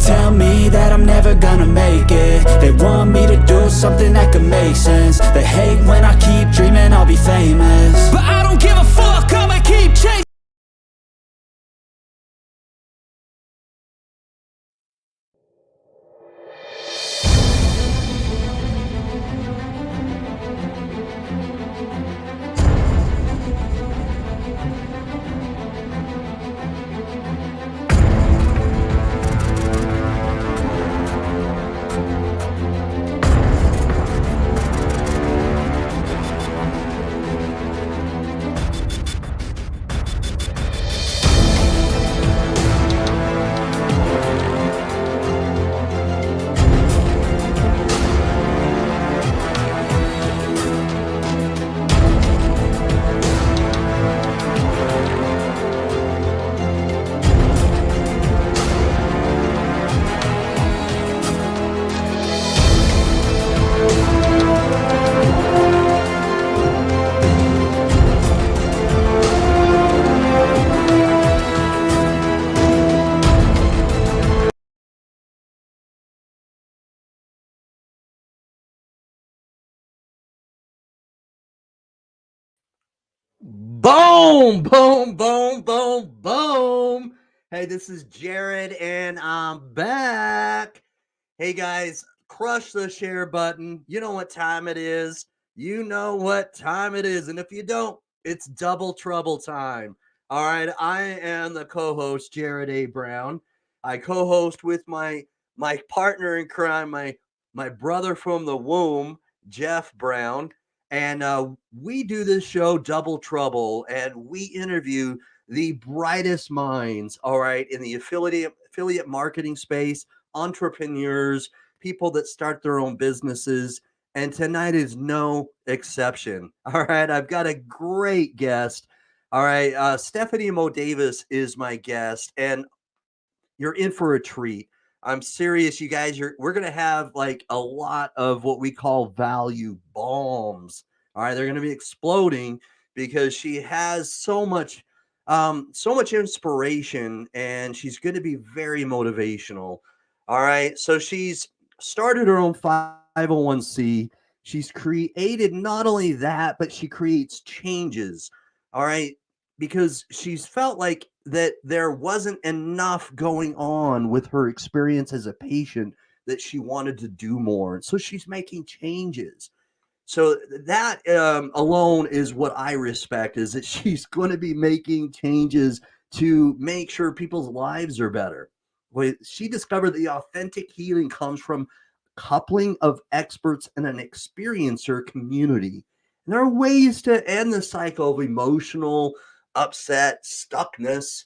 tell me that I'm never gonna make it. They want me to do something that could make sense. They hate when I keep dreaming I'll be famous, but I don't give a fuck, I'ma keep chasing. Boom, boom, boom, boom, boom. Hey, this is Jared, and I'm back. Hey, guys, crush the share button. You know what time it is. You know what time it is. And if you don't, it's double trouble time. All right, I am the co-host, Jared A. Brown. I co-host with my partner in crime, my brother from the womb, Jeff Brown. And we do this show, Double Trouble, and we interview the brightest minds, all right, in the affiliate marketing space, entrepreneurs, people that start their own businesses. And tonight is no exception. All right, I've got a great guest. All right, Stephanie MoDavis is my guest, and you're in for a treat. I'm serious, you guys. We're gonna have like a lot of what we call value bombs. All right, they're gonna be exploding because she has so much inspiration, and she's going to be very motivational. All right, so she's started her own 501c. She's created not only that, but she creates changes. All right, because she's felt like that there wasn't enough going on with her experience as a patient, that she wanted to do more. So she's making changes. So that alone is what I respect, is that she's going to be making changes to make sure people's lives are better. She discovered the authentic healing comes from coupling of experts and an experiencer community. And there are ways to end the cycle of emotional upset, stuckness,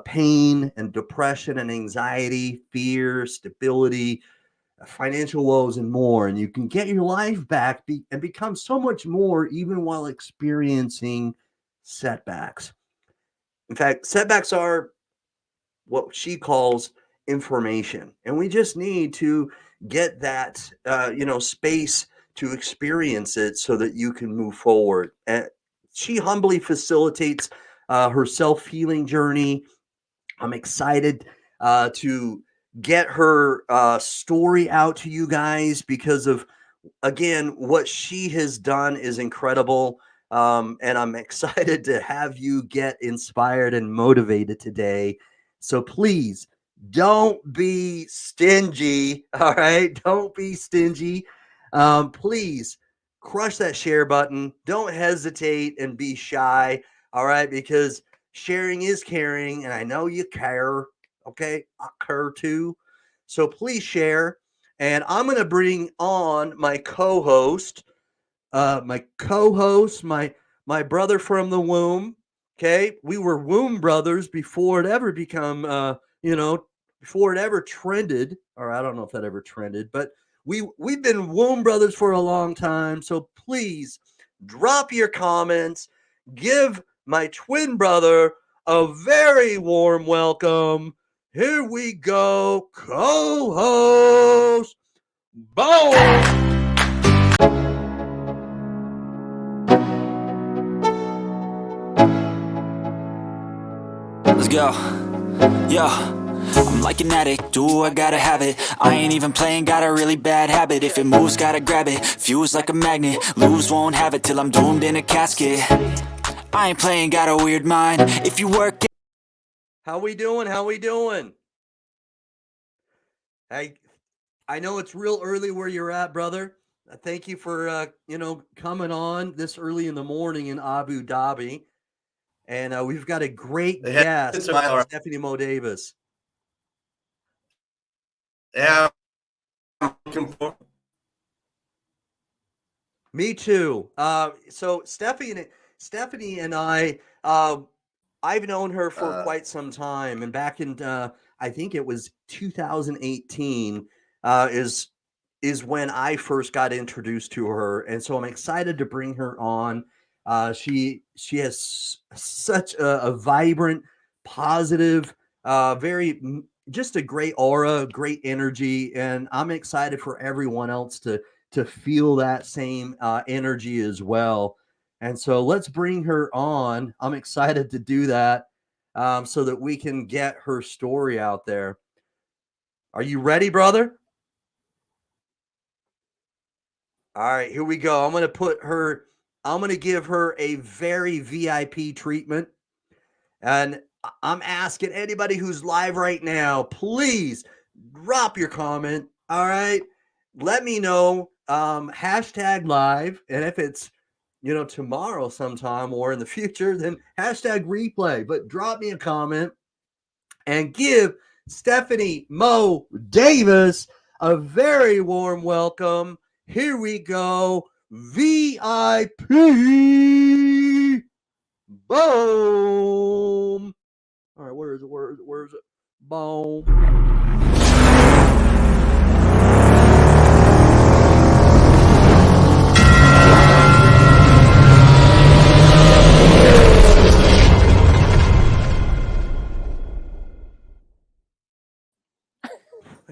pain, and depression and anxiety, fear, stability, financial woes, and more. And you can get your life back and become so much more, even while experiencing setbacks. In fact, setbacks are what she calls information, and we just need to get that space to experience it so that you can move forward. And she humbly facilitates her self-healing journey. I'm excited to get her story out to you guys, because of, again, what she has done is incredible. And I'm excited to have you get inspired and motivated today. So please don't be stingy. All right. Don't be stingy. Please crush that share button. Don't hesitate and be shy. All right. Because sharing is caring. And I know you care. Okay. I care too. So please share. And I'm going to bring on my co-host, my brother from the womb. Okay, we were womb brothers before it ever before it ever trended, or I don't know if that ever trended, but we've been womb brothers for a long time. So please drop your comments, give my twin brother a very warm welcome. Here we go, co-host. Boom! Let's go. Yeah. I'm like an addict, do I gotta have it. I ain't even playing, got a really bad habit. If it moves, gotta grab it, fuse like a magnet. Lose, won't have it till I'm doomed in a casket. I ain't playing, got a weird mind. If you work it. How we doing? How we doing? Hey, I know it's real early where you're at, brother. Thank you for coming on this early in the morning in Abu Dhabi. And we've got a great guest, Stephanie MoDavis. Yeah, I'm looking forward. Me too. So Stephanie and I, I've known her for quite some time, and back in I think it was 2018 is when I first got introduced to her, and so I'm excited to bring her on. She has such a vibrant, positive, just a great aura, great energy, and I'm excited for everyone else to feel that same energy as well. And so let's bring her on. I'm excited to do that so that we can get her story out there. Are you ready, brother? All right, here we go. I'm going to give her a very VIP treatment. And I'm asking anybody who's live right now, please drop your comment. All right. Let me know. Hashtag live. And if it's, tomorrow sometime or in the future, then hashtag replay. But drop me a comment and give Stephanie MoDavis a very warm welcome. Here we go. VIP. Boom. All right, where is it? Boom.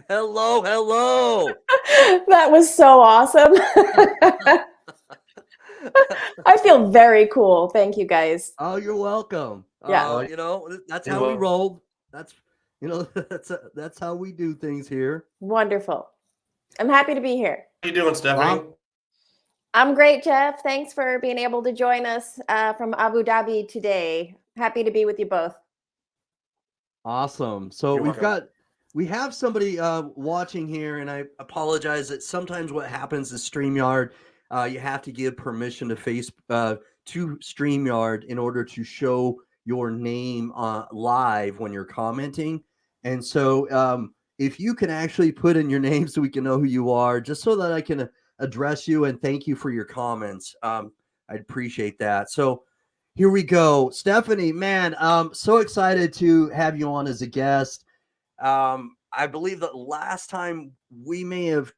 Hello. That was so awesome. I feel very cool. Thank you, guys. Oh, you're welcome. Yeah. That's how we roll. That's that's how we do things here. Wonderful. I'm happy to be here. How you doing, Stephanie? I'm great, Jeff. Thanks for being able to join us from Abu Dhabi today. Happy to be with you both. Awesome. So we have somebody watching here, and I apologize that sometimes what happens is StreamYard, you have to give permission to to StreamYard in order to show your name live when you're commenting. And so if you can actually put in your name so we can know who you are, just so that I can address you and thank you for your comments. I'd appreciate that. So here we go. Stephanie, man, I'm so excited to have you on as a guest. I believe that last time we may have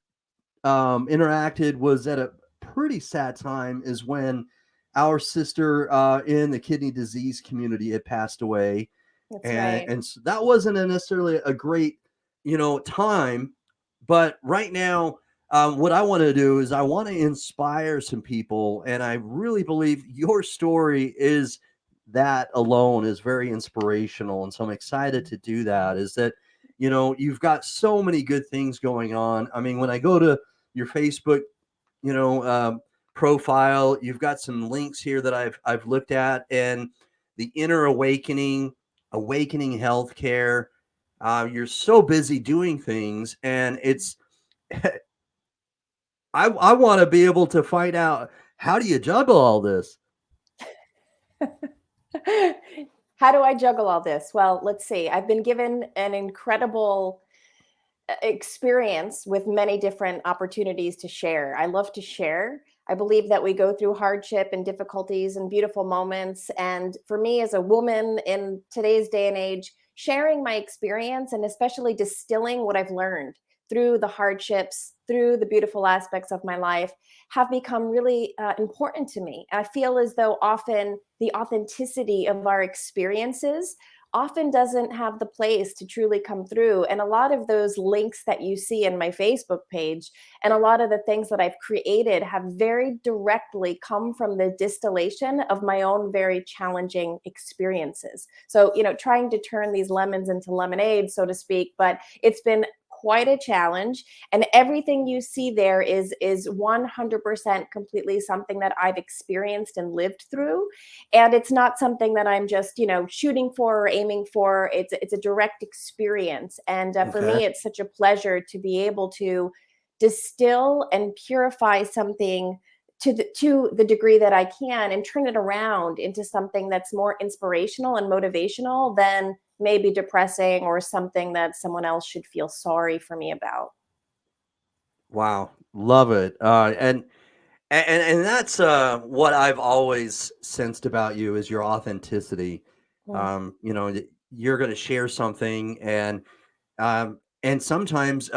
interacted was at a pretty sad time, is when our sister in the kidney disease community had passed away. That's right. And so that wasn't necessarily a great, time. But right now, what I want to do is I want to inspire some people. And I really believe your story is that alone is very inspirational. And so I'm excited to do that. Is that, you've got so many good things going on. I mean, when I go to your Facebook, profile, you've got some links here that I've looked at, and the inner awakening healthcare. You're so busy doing things, and it's I want to be able to find out, how do you juggle all this? How do I juggle all this? Well, let's see. I've been given an incredible experience with many different opportunities to share. I love to share. I believe that we go through hardship and difficulties and beautiful moments. And for me, as a woman in today's day and age, sharing my experience and especially distilling what I've learned through the hardships, through the beautiful aspects of my life, have become really important to me. I feel as though often the authenticity of our experiences often doesn't have the place to truly come through. And a lot of those links that you see in my Facebook page and a lot of the things that I've created have very directly come from the distillation of my own very challenging experiences. So, trying to turn these lemons into lemonade, so to speak, but it's been quite a challenge, and everything you see there is 100% completely something that I've experienced and lived through, and it's not something that I'm just shooting for or aiming for. It's a direct experience, and for Okay. me it's such a pleasure to be able to distill and purify something to the degree that I can, and turn it around into something that's more inspirational and motivational than maybe depressing or something that someone else should feel sorry for me about. Wow, love it. And that's what I've always sensed about you is your authenticity. Mm. You're going to share something, and sometimes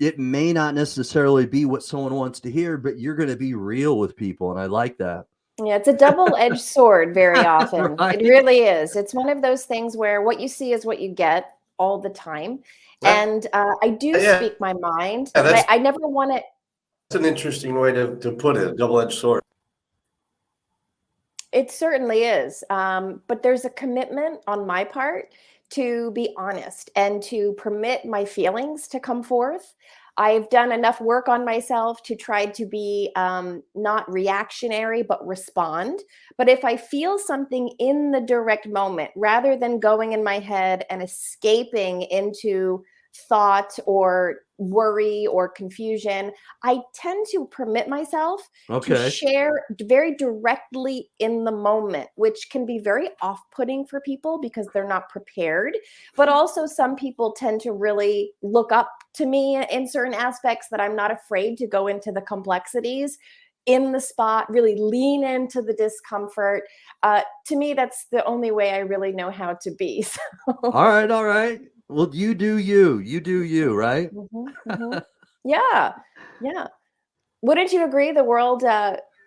it may not necessarily be what someone wants to hear, but you're going to be real with people, and I like that. Yeah, it's a double-edged sword very often. Right? It really is. It's one of those things where what you see is what you get all the time. Yeah, And I do yeah, speak my mind, yeah, but I never want to. that's an interesting way to put it, a double-edged sword. It certainly is. But there's a commitment on my part to be honest and to permit my feelings to come forth. I've done enough work on myself to try to be not reactionary, but respond. But if I feel something in the direct moment, rather than going in my head and escaping into thought or worry or confusion, I tend to permit myself to Okay. share very directly in the moment, which can be very off-putting for people because they're not prepared. But also some people tend to really look up to me in certain aspects that I'm not afraid to go into the complexities in the spot, really lean into the discomfort. To me, that's the only way I really know how to be. So. All right, all right. Well, you do you. You do you, right? Mhm, mhm. Yeah, yeah. Wouldn't you agree the world,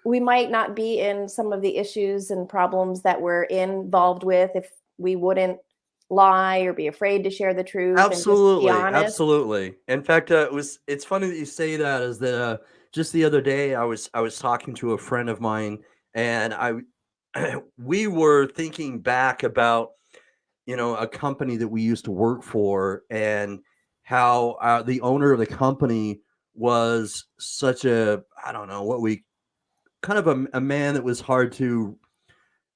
we might not be in some of the issues and problems that we're involved with if we wouldn't lie or be afraid to share the truth and just be Absolutely, honest? absolutely. In fact, it's funny that you say that. Is that just the other day I was talking to a friend of mine, and we were thinking back about a company that we used to work for, and how the owner of the company was such a, I don't know what we kind of a man that was hard to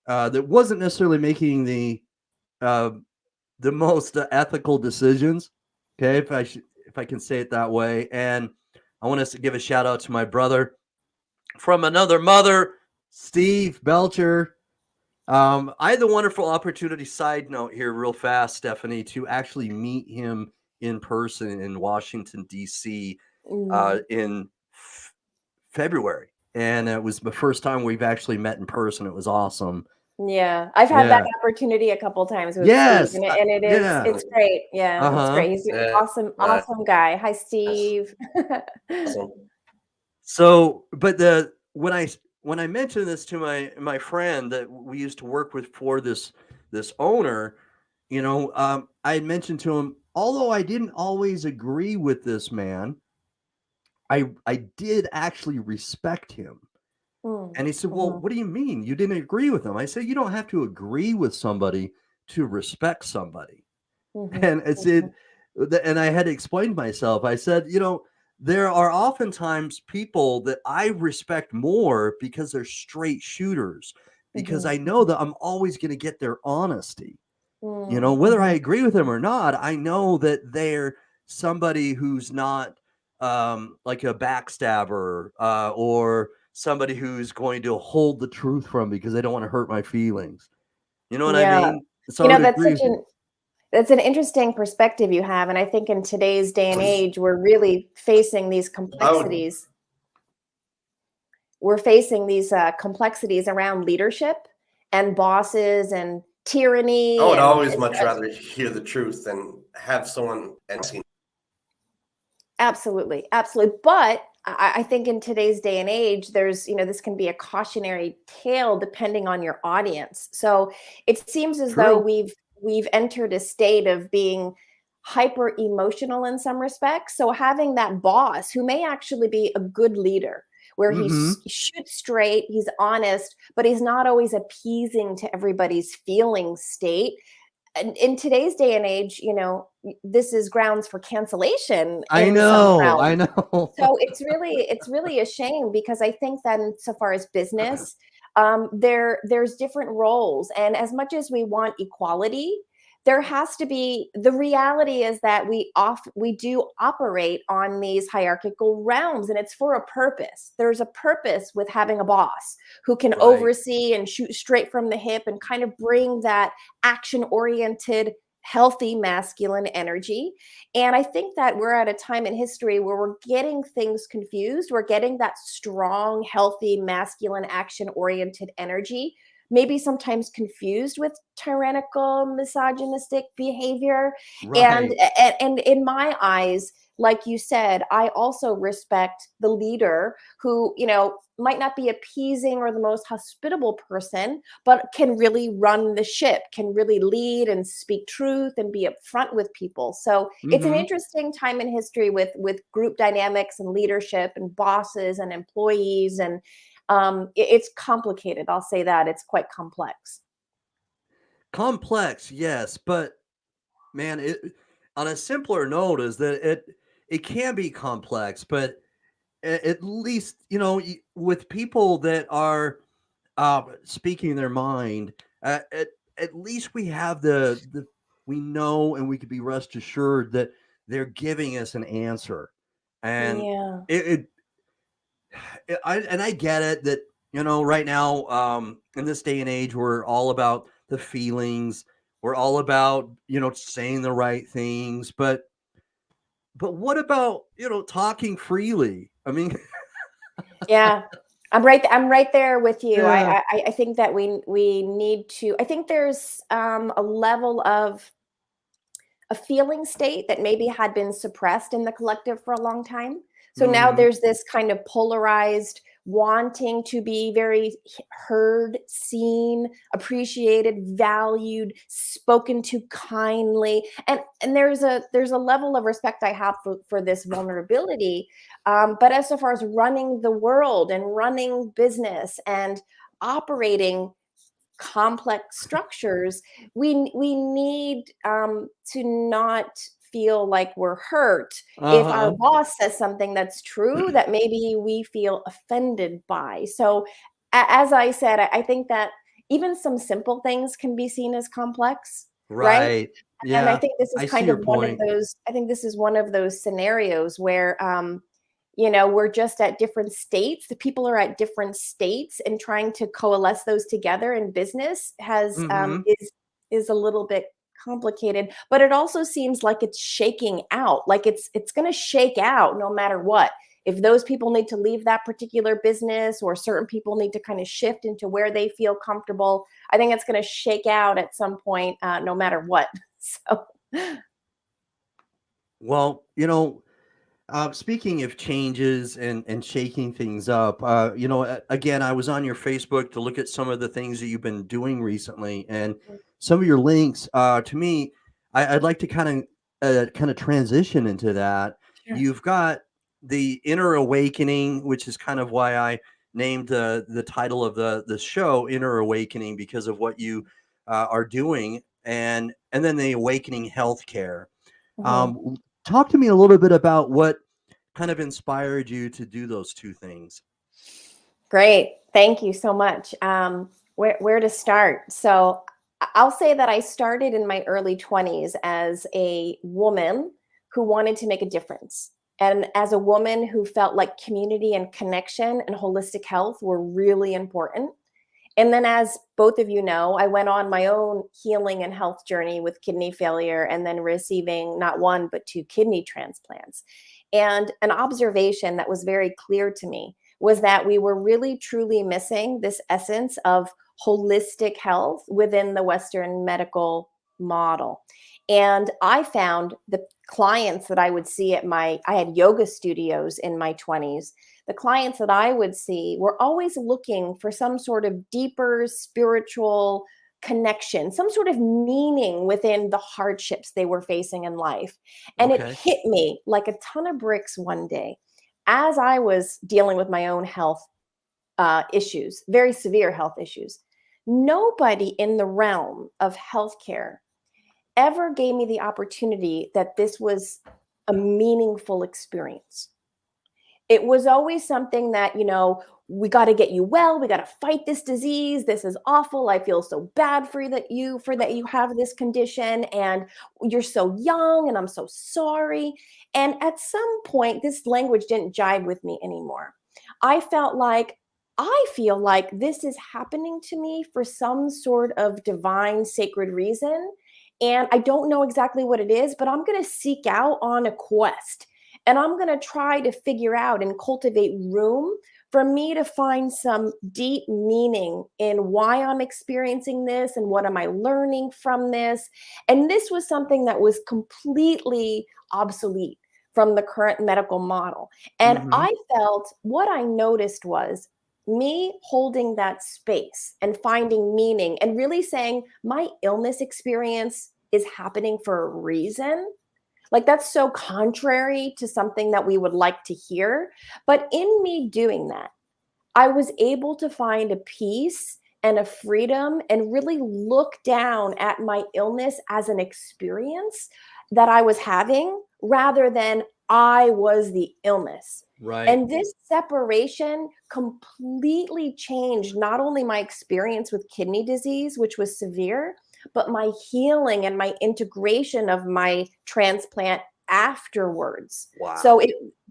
that wasn't necessarily making uh, the most ethical decisions. Okay, if I can say it that way. And I want us to give a shout out to my brother from another mother, Steve Belcher. I had the wonderful opportunity, side note here, real fast, Stephanie, to actually meet him in person in Washington, D.C. Mm, In February. And it was the first time we've actually met in person. It was awesome. yeah, I've had that Yeah. opportunity a couple times with Steve, Yes. and it is Yeah. it's great. Yeah, it's Uh-huh. great. He's an Yeah, awesome, awesome guy. Hi, Steve. awesome. So, but when I mentioned this to my friend that we used to work with for this owner, I had mentioned to him, although I didn't always agree with this man, I did actually respect him. Mm, And he said, "Well, mhm, what do you mean you didn't agree with him?" I said, "You don't have to agree with somebody to respect somebody." mhm, And I said, mhm, and I had to explain myself. I said, there are oftentimes people that I respect more because they're straight shooters, because mhm, I know mhm, that I'm always going to get their honesty. mm, Whether I mhm. agree with them or not, I know that they're somebody who's not like a backstabber, or somebody who's going to hold the truth from me because they don't want to hurt my feelings. You know what I Yeah. mean? So I would That's agree such with you. an interesting perspective you have, and I think in today's day and age, we're really facing these I would, complexities. We're facing these complexities around leadership and bosses and I tyranny would and always much rather hear the truth than have someone and see. absolutely, absolutely. But I think in today's day and age, there's, this can be a cautionary tale depending on your audience. So it seems as though True. we've we've entered a state of being hyper emotional in some respects. So having that boss who may actually be a good leader, where he shoots straight, he's honest, but he's not always appeasing to everybody's feeling state. And in today's day and age, this is grounds for cancellation I in some know, I realms. know. So it's really a shame, because I think that insofar as business, there's different roles, and as much as we want equality, there has to be, the reality is that we do operate on these hierarchical realms, and it's for a purpose. There's a purpose with having a boss who can Right. oversee and shoot straight from the hip and kind of bring that action oriented, healthy masculine energy. And I think that we're at a time in history where we're getting things confused. We're getting that strong, healthy, masculine, action oriented energy, maybe sometimes confused with tyrannical, misogynistic behavior. Right. And in my eyes, like you said, I also respect the leader who, might not be appeasing or the most hospitable person, but can really run the ship, can really lead and speak truth and be upfront with people. So it's an interesting time in history with group dynamics and leadership and bosses and employees, and it's complicated. I'll say that it's quite complex. Complex, yes, but man, on a simpler note is that it can be complex, but at least with people that are speaking their mind, at least we have the we know, and we could be rest assured that they're giving us an answer, and Yeah. I get it that right now, in this day and age, we're all about the feelings, we're all about saying the right things, but what about talking freely? I mean, Yeah. I'm right there with you. yeah. I think that we need to, I think there's a level of a feeling state that maybe had been suppressed in the collective for a long time. So now Mhm. there's this kind of polarized wanting to be very heard, seen, appreciated, valued, spoken to kindly. And there's a level of respect I have for this vulnerability. But as far as running the world and running business and operating complex structures, we need to not feel like we're hurt if our Uh-huh. boss says something that's true that maybe we feel offended by. So as I said, I think that even some simple things can be seen as complex, right? Right. And I Yeah. think this is I see kind your of one of point. those, I think this is one of those scenarios where we're just at different states. The people are at different states, and trying to coalesce those together in business has Mhm. is a little bit complicated. But it also seems like it's shaking out. Like it's going to shake out no matter what. If those people need to leave that particular business, or certain people need to kind of shift into where they feel comfortable, I think it's going to shake out at some point, no matter what. So Well, speaking of changes and shaking things up, again, I was on your Facebook to look at some of the things that you've been doing recently, and some of your links. To me, I'd like to kind of transition into that. sure. You've got the inner awakening, which is kind of why I named the title of the show "Inner Awakening," because of what you are doing, and then the awakening healthcare. Mhm. Um, Talk to me a little bit about what kind of inspired you to do those two things. Great. Thank you so much. Where to start? So I'll say that I started in my early 20s as a woman who wanted to make a difference. And as a woman who felt like community and connection and holistic health were really important. And then, as both of you know, I went on my own healing and health journey with kidney failure, and then receiving not one, but two kidney transplants. And an observation that was very clear to me was that we were really truly missing this essence of holistic health within the Western medical model. And I found the clients that I would see I had yoga studios in my 20s. The clients that I would see were always looking for some sort of deeper spiritual connection, some sort of meaning within the hardships they were facing in life. And it Okay. hit me like a ton of bricks one day as I was dealing with my own health issues, very severe health issues. Nobody in the realm of healthcare ever gave me the opportunity that this was a meaningful experience. It was always something that, we got to get you well. We got to fight this disease. This is awful. I feel so bad for that you have this condition, and you're so young, and I'm so sorry. And at some point, this language didn't jive with me anymore. I feel like this is happening to me for some sort of divine sacred reason. And I don't know exactly what it is, but I'm going to seek out on a quest. And I'm going to try to figure out and cultivate room for me to find some deep meaning in why I'm experiencing this and what am I learning from this. And this was something that was completely obsolete from the current medical model. And Mhm. I felt what I noticed was me holding that space and finding meaning and really saying my illness experience is happening for a reason. Like, that's so contrary to something that we would like to hear. But in me doing that, I was able to find a peace and a freedom and really look down at my illness as an experience that I was having rather than I was the illness. Right. And this separation completely changed not only my experience with kidney disease, which was severe, but my healing and my integration of my transplant afterwards. So Wow.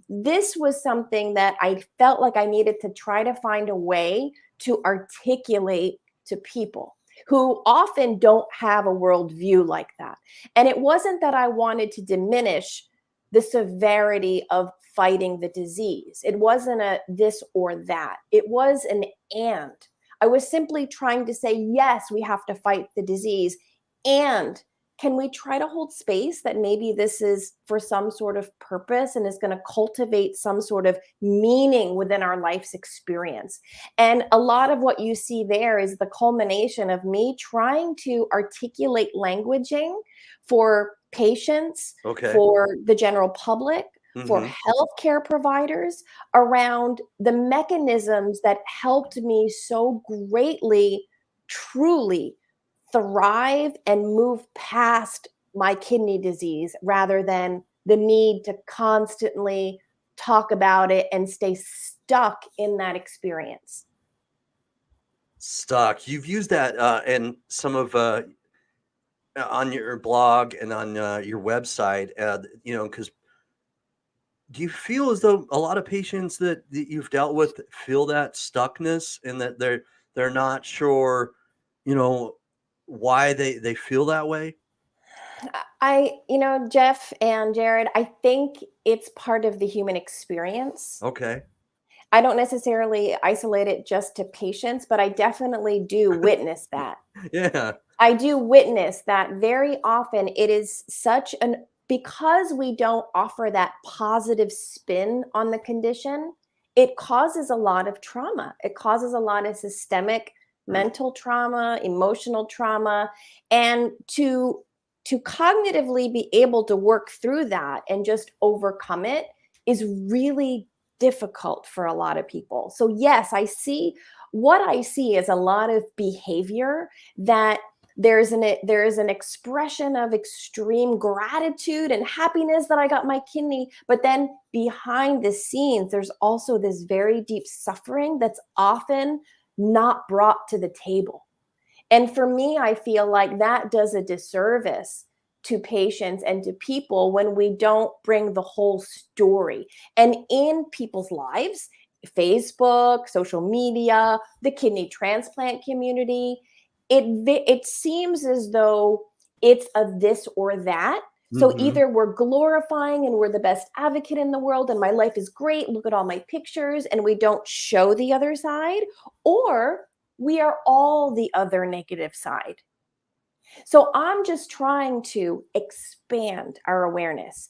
this was something that I felt like I needed to try to find a way to articulate to people who often don't have a worldview like that. And it wasn't that I wanted to diminish the severity of fighting the disease. It wasn't a this or that. It was an and. I was simply trying to say, yes, we have to fight the disease. And can we try to hold space that maybe this is for some sort of purpose and is going to cultivate some sort of meaning within our life's experience? And a lot of what you see there is the culmination of me trying to articulate languaging for patients, Okay. for the general public, for Mhm. healthcare providers around the mechanisms that helped me so greatly, truly thrive and move past my kidney disease rather than the need to constantly talk about it and stay stuck in that experience. Stuck. You've used that in some of on your blog and on your website, because do you feel as though a lot of patients that you've dealt with feel that stuckness and that they're not sure, you know, why they feel that way? Jeff and Jared, I think it's part of the human experience. Okay. I don't necessarily isolate it just to patients, but I definitely do witness that. Yeah. I do witness that very often it is because we don't offer that positive spin on the condition, it causes a lot of trauma. It causes a lot of systemic mental trauma, emotional trauma, and to cognitively be able to work through that and just overcome it is really difficult for a lot of people. So yes, what I see is a lot of behavior that there's an expression of extreme gratitude and happiness that I got my kidney, but then behind the scenes there's also this very deep suffering that's often not brought to the table. And for me, I feel like that does a disservice to patients and to people when we don't bring the whole story. And in people's lives, Facebook, social media, the kidney transplant community, it seems as though it's a this or that. So Mhm. either we're glorifying and we're the best advocate in the world and my life is great, look at all my pictures, and we don't show the other side, or we are all the other negative side. So I'm just trying to expand our awareness,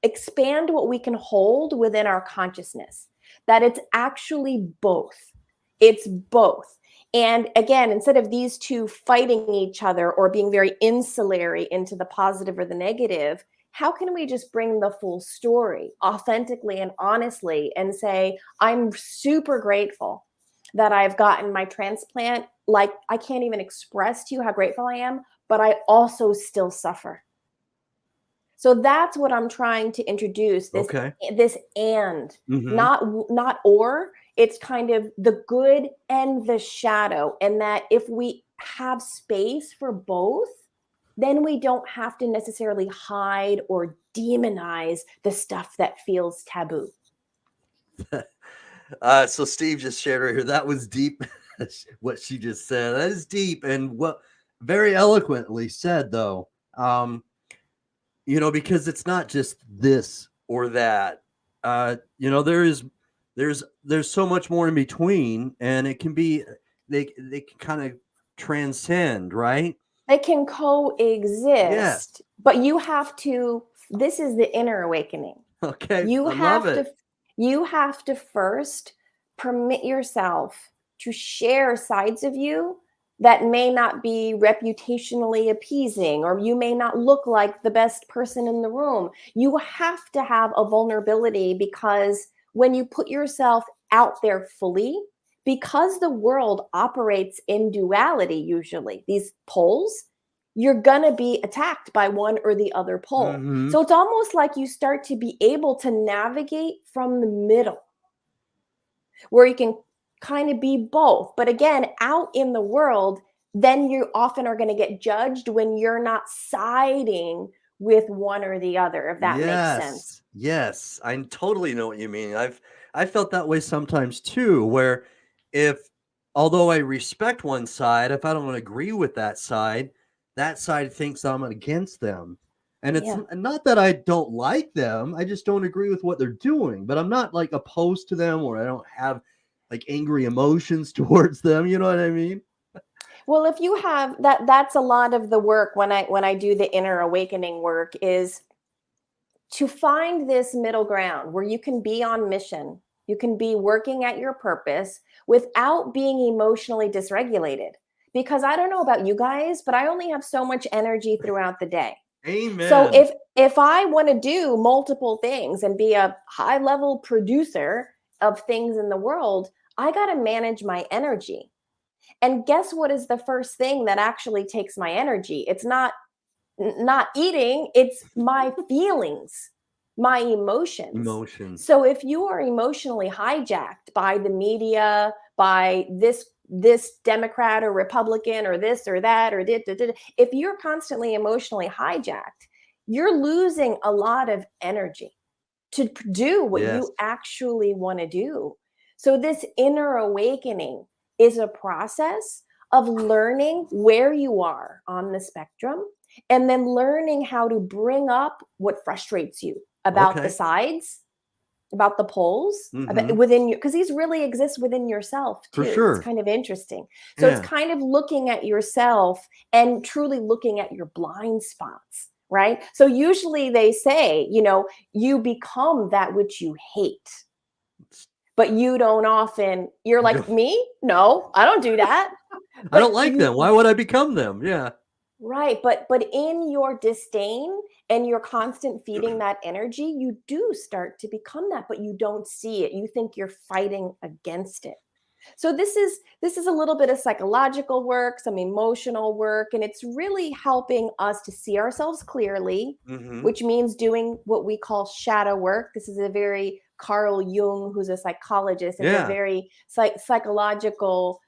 expand what we can hold within our consciousness, that it's actually both. It's both. And again, instead of these two fighting each other or being very insulary into the positive or the negative, how can we just bring the full story authentically and honestly and say, I'm super grateful that I've gotten my transplant. Like, I can't even express to you how grateful I am, but I also still suffer. So that's what I'm trying to introduce, this and not or. It's kind of the good and the shadow, and that if we have space for both, then we don't have to necessarily hide or demonize the stuff that feels taboo. So Steve just shared right here. That was deep. What she just said. That is deep, and what very eloquently said, though. Because it's not just this or that. There's so much more in between, and it can be they can kind of transcend, right? They can coexist, Yes. but you have to. This is the inner awakening. Okay, you I have love to. it. You have to first permit yourself to share sides of you that may not be reputationally appeasing, or you may not look like the best person in the room. You have to have a vulnerability, because when you put yourself out there fully, because the world operates in duality, usually these poles, you're gonna be attacked by one or the other pole. Mhm. So it's almost like you start to be able to navigate from the middle, where you can kind of be both. But again, out in the world, then you often are going to get judged when you're not siding with one or the other, if that makes sense. Yes, I totally know what you mean. I felt that way sometimes too, where although I respect one side, if I don't agree with that side thinks I'm against them. And it's not that I don't like them, I just don't agree with what they're doing. But I'm not like opposed to them, or I don't have like angry emotions towards them. You know what I mean? Well, if you have that's a lot of the work when I do the inner awakening work, is to find this middle ground where you can be on mission, you can be working at your purpose without being emotionally dysregulated. Because I don't know about you guys, but I only have so much energy throughout the day. Amen. So if I want to do multiple things and be a high level producer of things in the world, I got to manage my energy. And guess what is the first thing that actually takes my energy? It's not eating, it's my feelings, my emotions. So if you are emotionally hijacked by the media, by this Democrat or Republican or this or that or if you're constantly emotionally hijacked, you're losing a lot of energy to do what you actually want to do. So this inner awakening is a process of learning where you are on the spectrum, and then learning how to bring up what frustrates you about the sides, about the poles, about within you, because these really exist within yourself too. For sure. It's kind of interesting. So it's kind of looking at yourself and truly looking at your blind spots, right? So usually they say, you become that which you hate. But you don't often, you're like, me? No, I don't do that. I don't like them. Why would I become them? Yeah. Right. But in your disdain and your constant feeding that energy, you do start to become that, but you don't see it. You think you're fighting against it. So this is a little bit of psychological work, some emotional work, and it's really helping us to see ourselves clearly, which means doing what we call shadow work. This is a very Carl Jung, who's a psychologist. It's a very psychological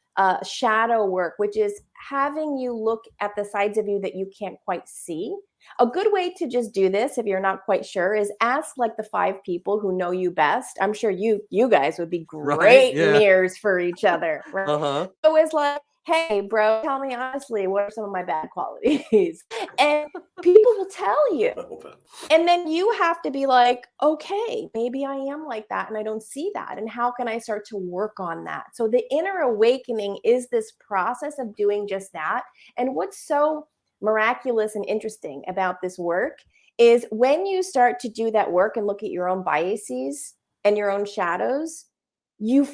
shadow work, which is having you look at the sides of you that you can't quite see. A good way to just do this, if you're not quite sure, is ask like the 5 people who know you best. I'm sure you guys would be great mirrors for each other. Right? So it's like, hey, bro, tell me honestly, what are some of my bad qualities? And people will tell you. And then you have to be like, okay, maybe I am like that and I don't see that. And how can I start to work on that? So the inner awakening is this process of doing just that. And what's so miraculous and interesting about this work is when you start to do that work and look at your own biases and your own shadows, you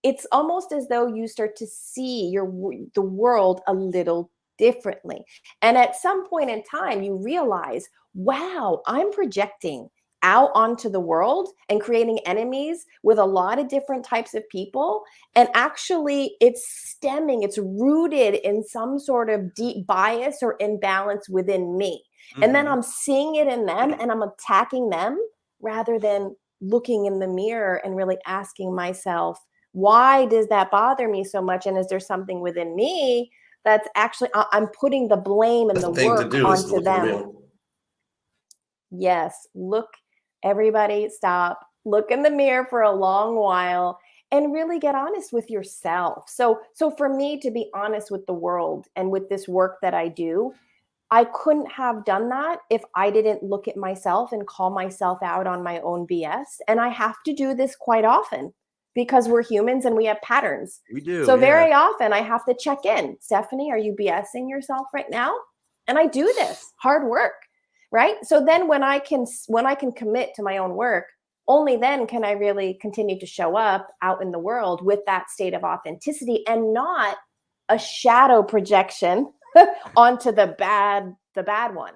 it's almost as though you start to see the world a little differently. And at some point in time, you realize, wow, I'm projecting out onto the world and creating enemies with a lot of different types of people. And actually, it's rooted in some sort of deep bias or imbalance within me. And then I'm seeing it in them and I'm attacking them rather than looking in the mirror and really asking myself, why does that bother me so much? And is there something within me that's actually, I'm putting the blame and the work onto them. Yes, everybody stop, look in the mirror for a long while and really get honest with yourself. So for me to be honest with the world and with this work that I do, I couldn't have done that if I didn't look at myself and call myself out on my own BS. And I have to do this quite often because we're humans and we have patterns. We do. So very often I have to check in. Stephanie, are you BSing yourself right now? And I do this hard work, right? So then when I can commit to my own work, only then can I really continue to show up out in the world with that state of authenticity and not a shadow projection onto the bad one.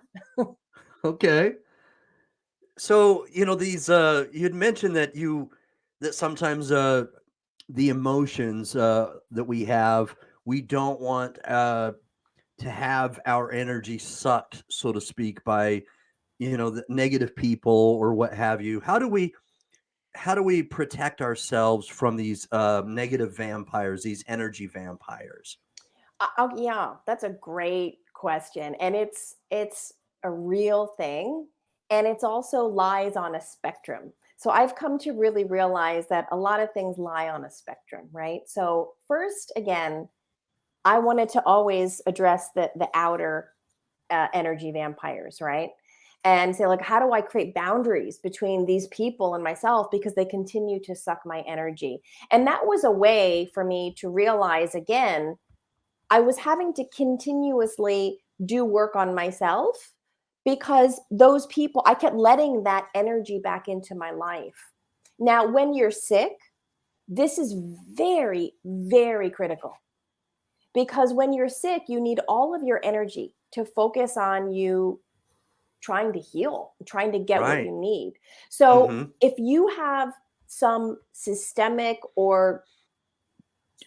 Okay. So, these you'd mentioned that sometimes the emotions that we have, we don't want to have our energy sucked, so to speak, by the negative people or what have you. How do we protect ourselves from these negative vampires, these energy vampires? Yeah, that's a great question. And it's a real thing. And it's also lies on a spectrum. So I've come to really realize that a lot of things lie on a spectrum, right? So first, again, I wanted to always address the outer energy vampires, right? And say, like, how do I create boundaries between these people and myself because they continue to suck my energy? And that was a way for me to realize, again, I was having to continuously do work on myself because those people, I kept letting that energy back into my life. Now, when you're sick, this is very, very critical because when you're sick, you need all of your energy to focus on you trying to heal, trying to get what you need. So if you have some systemic or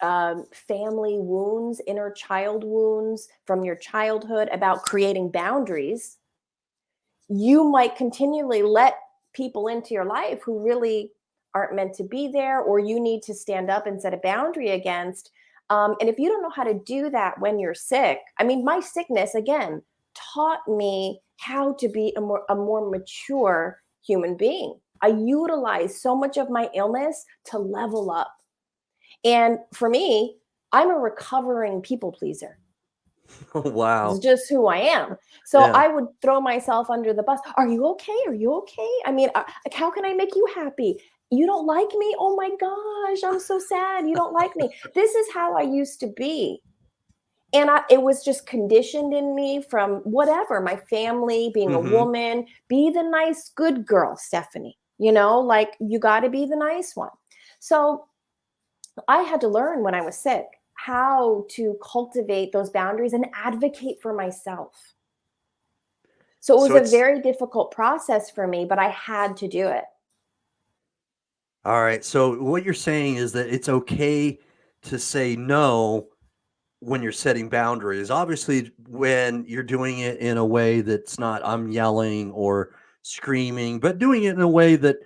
family wounds, inner child wounds from your childhood about creating boundaries, you might continually let people into your life who really aren't meant to be there, or you need to stand up and set a boundary against. And if you don't know how to do that when you're sick, I mean, my sickness, again, taught me how to be a more mature human being. I utilized so much of my illness to level up. And for me, I'm a recovering people pleaser. Oh, wow. It's just who I am. So I would throw myself under the bus. Are you okay? Are you okay? I mean, like, how can I make you happy? You don't like me? Oh my gosh, I'm so sad. You don't like me. This is how I used to be. And it was just conditioned in me from whatever, my family, being a woman, be the nice, good girl, Stephanie. Like, you got to be the nice one. So I had to learn when I was sick how to cultivate those boundaries and advocate for myself. So it was a very difficult process for me, but I had to do it. All right. So what you're saying is that it's okay to say no when you're setting boundaries. Obviously, when you're doing it in a way that's not, I'm yelling or screaming, but doing it in a way that,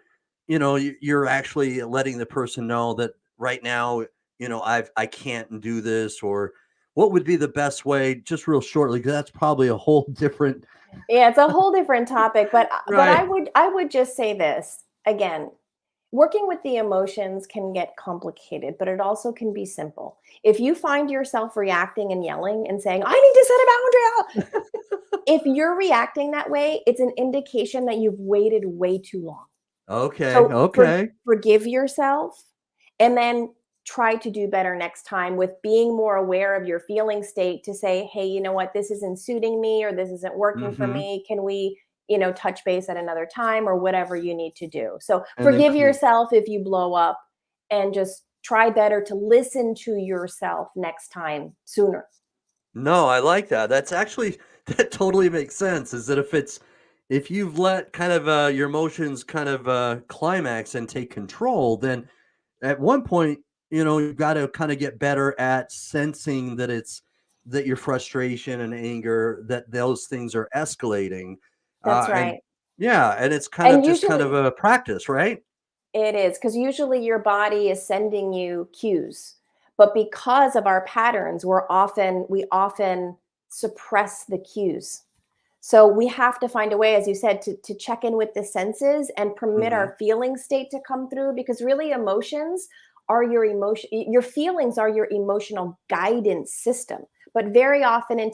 you're actually letting the person know that right now, I can't do this, or what would be the best way, just real shortly, because that's probably a whole different. Yeah, it's a whole different topic, but I would just say this again. Working with the emotions can get complicated, but it also can be simple. If you find yourself reacting and yelling and saying, I need to set a boundary out. If you're reacting that way, it's an indication that you've waited way too long. Okay. So Okay. Forgive yourself and then try to do better next time with being more aware of your feeling state to say, hey, you know what, this isn't suiting me, or this isn't working for me. Can we touch base at another time, or whatever you need to do. So forgive yourself if you blow up, and just try better to listen to yourself next time sooner. No, I like that. That's actually that totally makes sense. Is that if you've let kind of your emotions kind of climax and take control, then at one point, you've got to kind of get better at sensing that your frustration and anger, that those things are escalating. That's And right. yeah, and it's kind of And just kind of usually a practice, right? it is, because usually your body is sending you cues. But because of our patterns, we often suppress the cues. So we have to find a way, as you said, to check in with the senses and permit Hmm. our feeling state to come through, because really your feelings are your emotional guidance system. But very often in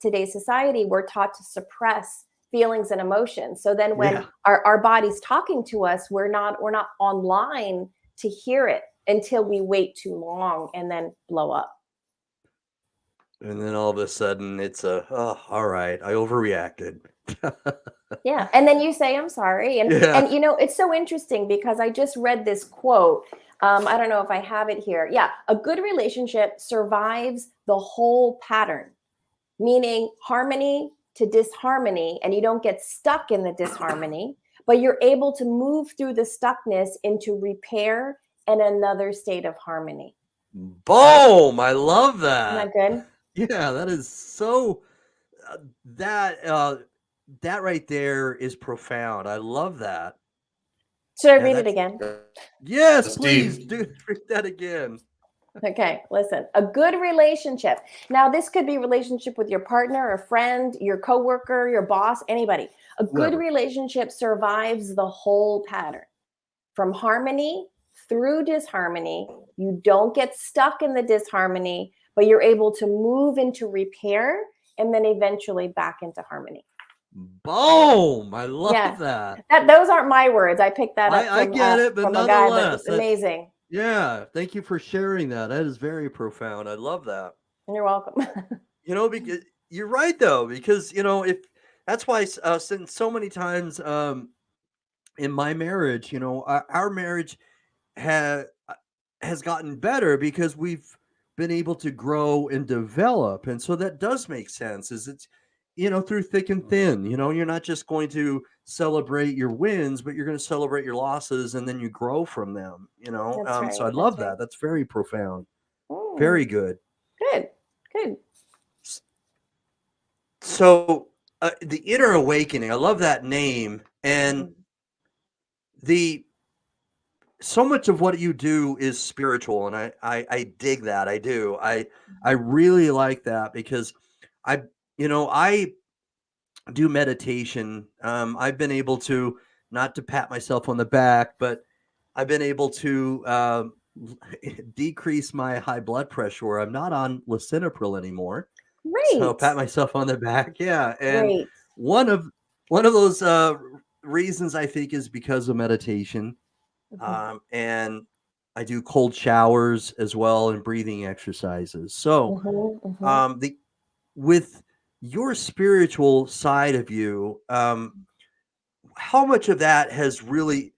today's society, we're taught to suppress feelings and emotions. So then when Yeah. our body's talking to us, we're not online to hear it until we wait too long and then blow up. And then all of a sudden it's oh, all right, I overreacted. Yeah, and then you say, "I'm sorry," and Yeah. it's so interesting because I just read this quote. I don't know if I have it here. Yeah, a good relationship survives the whole pattern, meaning harmony to disharmony, and you don't get stuck in the disharmony, but you're able to move through the stuckness into repair and another state of harmony. Boom! I love Isn't that. that good? Yeah, that is so uh, that that right there is profound. I love that. Should I Yeah, read it that's again? yes, That's please deep. do read that again. Okay, listen. A good relationship. Now, this could be relationship with your partner, a friend, your coworker, your boss, anybody. A good Whoever. relationship survives the whole pattern. From harmony through disharmony, you don't get stuck in the disharmony, but you're able to move into repair and then eventually back into harmony. Boom! I love Yeah. that. Those aren't my words. I picked that up I get it, but from a guy, but nonetheless, it's that's amazing. yeah. Thank you for sharing that. That is very profound. I love that. You're welcome. Because you're right though, because if that's why since so many times in my marriage, our marriage ha- has gotten better because we've been able to grow and develop, and so that does make sense. Is it's through thick and thin. You're not just going to celebrate your wins, but you're going to celebrate your losses, and then you grow from them. That's So I right. love That's right. that. That's very profound. Very Mm, good. good. Good. S- So the inner awakening. I love that name, and Mhm. the so much of what you do is spiritual, and I dig that. I do. I really like that because I I do meditation. I've been able to, not to pat myself on the back, but I've been able to decrease my high blood pressure where I'm not on lisinopril anymore. So Great. pat myself on the back. Yeah. And Great. one of those reasons I think is because of meditation. Mhm, And I do cold showers as well and breathing exercises. So, mhm, mhm. the with your spiritual side of you, how much of that has really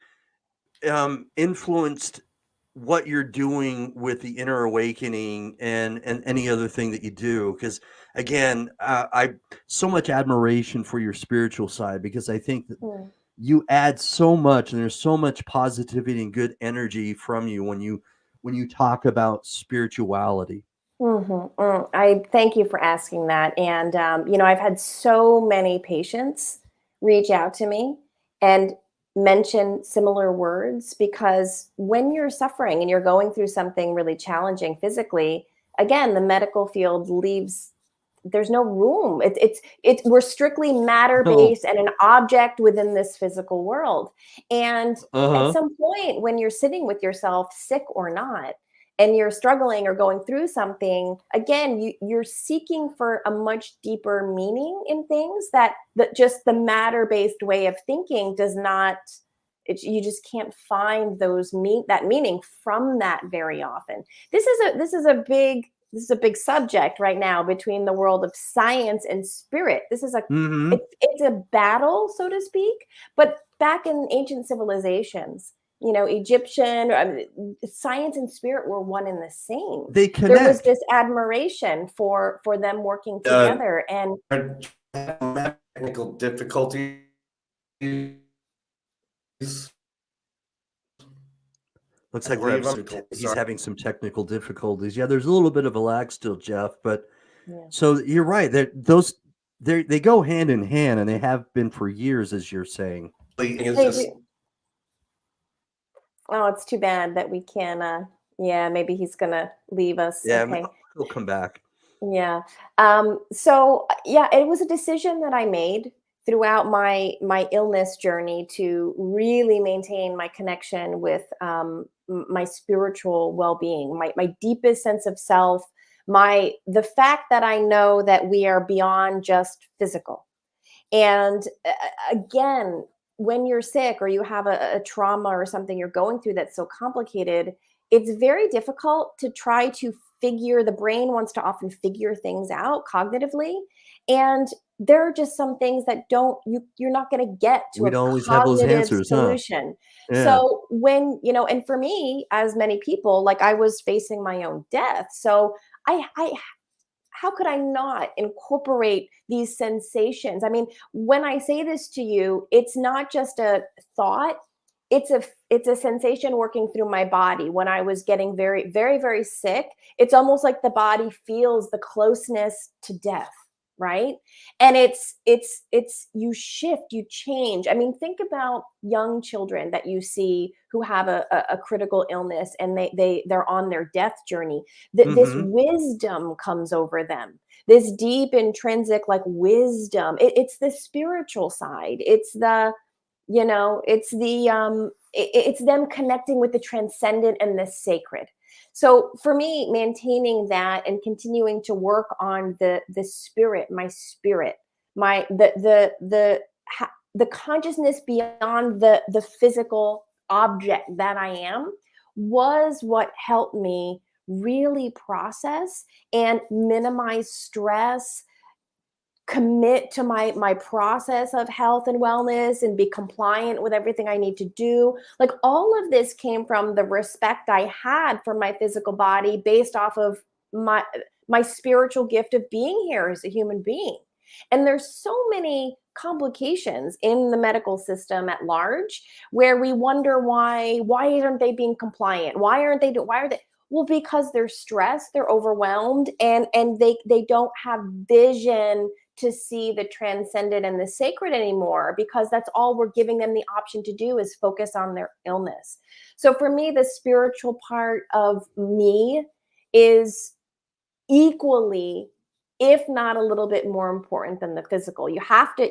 influenced what you're doing with the inner awakening and any other thing that you do? Because again, I so much admiration for your spiritual side because I think that Mm, you add so much and there's so much positivity and good energy from you when you talk about spirituality. I thank you for asking that. And, I've had so many patients reach out to me and mention similar words, because when you're suffering and you're going through something really challenging physically, again, the medical field leaves, there's no room. We're strictly matter Oh, based and an object within this physical world. And at uh-huh. some point, when you're sitting with yourself, sick or not, and you're struggling or going through something, again, you're seeking for a much deeper meaning in things that just the matter based way of thinking does not. You just can't find that meaning from that very often. This is a big subject right now between the world of science and spirit. Mhm. It's a battle, so to speak. But back in ancient civilizations, Egyptian, science and spirit were one and the same. They There was connect. this admiration for them working together. And technical difficulties. Looks I like we're believe he's having some technical difficulties. Yeah, there's a little bit of a lag still, Jeff. But yeah. so you're right. They go hand in hand, and they have been for years, as you're saying. is They just do. Oh, it's too bad that we can't. Yeah, maybe he's gonna leave us. Yeah, Okay. he'll come back. Yeah. So yeah, it was a decision that I made throughout my illness journey to really maintain my connection with my spiritual well-being, my deepest sense of self, the fact that I know that we are beyond just physical. And again, when you're sick or you have a trauma or something you're going through that's so complicated, it's very difficult to try to the brain wants to often figure things out cognitively. And there are just some things that you're not going to get to We a don't always have those cognitive answers, huh? solution. Yeah. So when, and for me, as many people, like I was facing my own death. So I how could I not incorporate these sensations? I mean, when I say this to you, it's not just a thought. It's a sensation working through my body. When I was getting very, very, very sick, it's almost like the body feels the closeness to death, right? And it's you shift, you change. I mean, think about young children that you see who have a critical illness and they're on their death journey. This wisdom comes over them, this deep intrinsic like wisdom. It's the spiritual side. It's the it's them connecting with the transcendent and the sacred. So for me, maintaining that and continuing to work on the spirit, the consciousness beyond the physical object that I am, was what helped me really process and minimize stress, commit to my process of health and wellness, and be compliant with everything I need to do. Like, all of this came from the respect I had for my physical body based off of my spiritual gift of being here as a human being. And there's so many complications in the medical system at large where we wonder why aren't they being compliant? Why are they well, because they're stressed, they're overwhelmed, and they don't have vision to see the transcendent and the sacred anymore, because that's all we're giving them the option to do, is focus on their illness. So for me, the spiritual part of me is equally, if not a little bit more important than the physical. You have to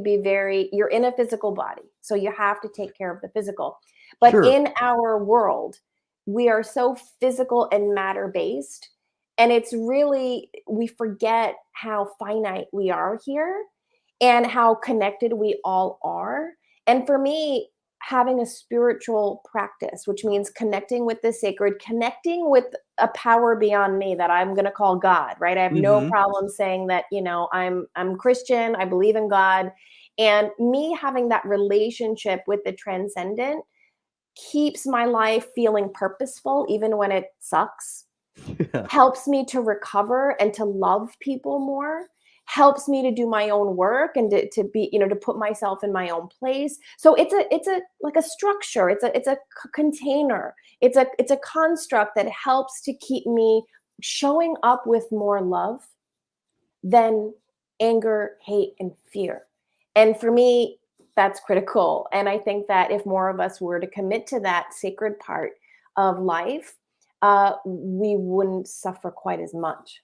be you're in a physical body, so you have to take care of the physical. But Sure. In our world, we are so physical and matter based. And it's really, we forget how finite we are here and how connected we all are. And for me, having a spiritual practice, which means connecting with the sacred, connecting with a power beyond me that I'm going to call God, right? I have no problem saying that, I'm Christian, I believe in God. And me having that relationship with the transcendent keeps my life feeling purposeful, even when it sucks. Yeah. Helps me to recover and to love people more, helps me to do my own work and to be, to put myself in my own place. So it's a like a structure, it's a container, it's a construct that helps to keep me showing up with more love than anger, hate, and fear. And for me, that's critical. And I think that if more of us were to commit to that sacred part of life, we wouldn't suffer quite as much.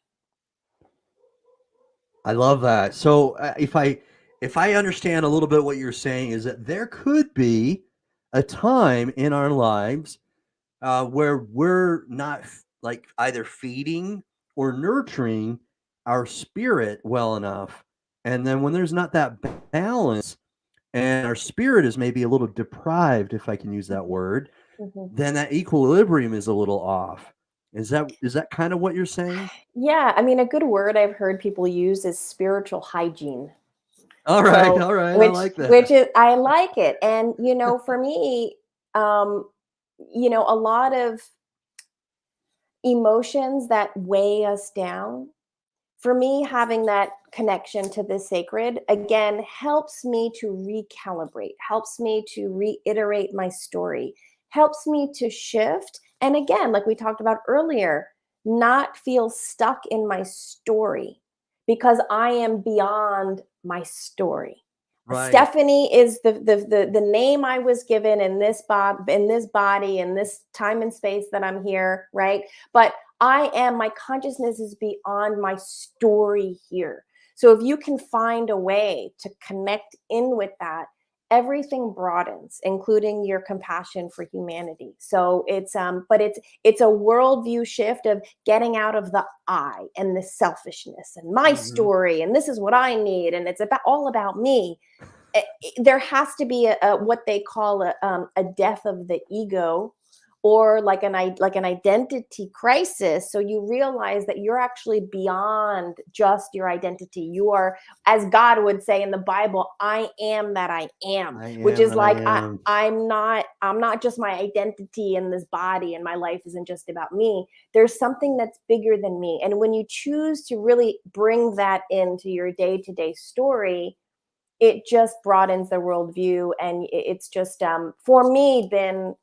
I love that. So if I understand a little bit what you're saying, is that there could be a time in our lives where we're not like either feeding or nurturing our spirit well enough, and then when there's not that balance and our spirit is maybe a little deprived, if I can use that word, then that equilibrium is a little off. Is that kind of what you're saying? Yeah, I mean, a good word I've heard people use is spiritual hygiene. All right, So, I which like that. which is, I like it. And for me, a lot of emotions that weigh us down. For me, having that connection to the sacred again helps me to recalibrate, helps me to reiterate my story, helps me to shift. And again, like we talked about earlier, not feel stuck in my story because I am beyond my story. Right. Stephanie is the name I was given in this body, in this time and space that I'm here, right? But my consciousness is beyond my story here. So if you can find a way to connect in with that, everything broadens, including your compassion for humanity. So but it's a worldview shift of getting out of the I and the selfishness and my story, and this is what I need, and it's all about me. There has to be what they call a death of the ego, or like an identity crisis. So you realize that you're actually beyond just your identity. You are, as God would say in the Bible, I am that I am, which is like I'm not just my identity in this body, and my life isn't just about me. There's something that's bigger than me. And when you choose to really bring that into your day-to-day story, it just broadens the worldview. And it's just for me then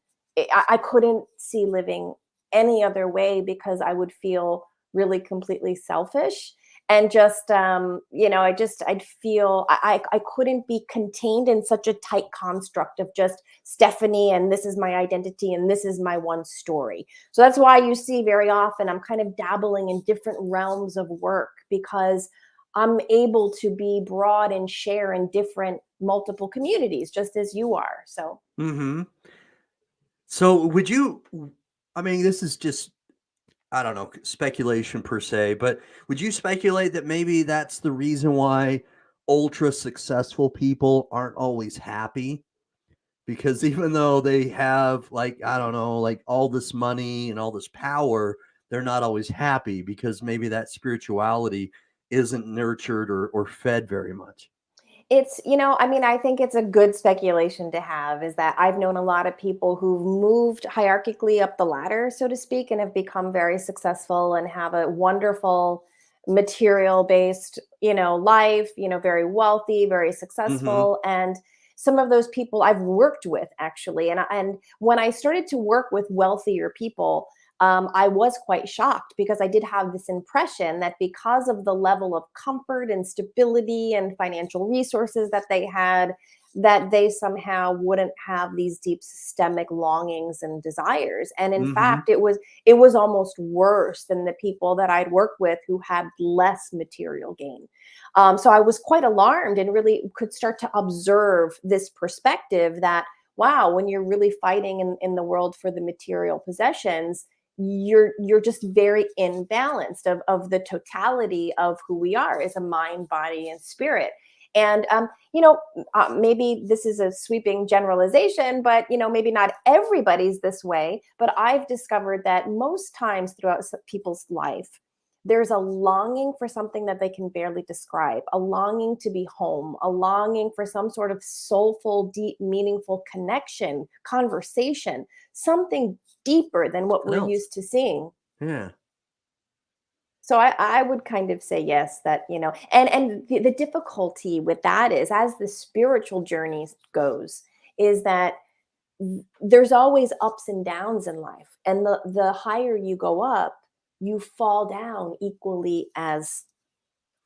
I couldn't see living any other way, because I would feel really completely selfish. And just I'd feel I couldn't be contained in such a tight construct of just Stephanie, and this is my identity, and this is my one story. So that's why you see very often I'm kind of dabbling in different realms of work, because I'm able to be broad and share in different multiple communities, just as you are. So So would you, I mean, this is just, I don't know, speculation per se, but would you speculate that maybe that's the reason why ultra successful people aren't always happy? Because even though they have, like, I don't know, like all this money and all this power, they're not always happy because maybe that spirituality isn't nurtured or fed very much. I think it's a good speculation to have, is that I've known a lot of people who've moved hierarchically up the ladder, so to speak, and have become very successful and have a wonderful material based, life, very wealthy, very successful. And some of those people I've worked with, actually. And when I started to work with wealthier people, I was quite shocked, because I did have this impression that because of the level of comfort and stability and financial resources that they had, that they somehow wouldn't have these deep systemic longings and desires. And in fact, it was almost worse than the people that I'd worked with who had less material gain. So I was quite alarmed, and really could start to observe this perspective that, wow, when you're really fighting in the world for the material possessions, you're just very imbalanced of the totality of who we are as a mind, body, and spirit. And maybe this is a sweeping generalization, but maybe not everybody's this way. But I've discovered that most times throughout people's life, there's a longing for something that they can barely describe, a longing to be home, a longing for some sort of soulful, deep, meaningful connection, conversation, something deeper than what we're used to seeing. Yeah. So I would kind of say yes, that, and the difficulty with that is, as the spiritual journey goes, is that there's always ups and downs in life. And the higher you go up, you fall down equally as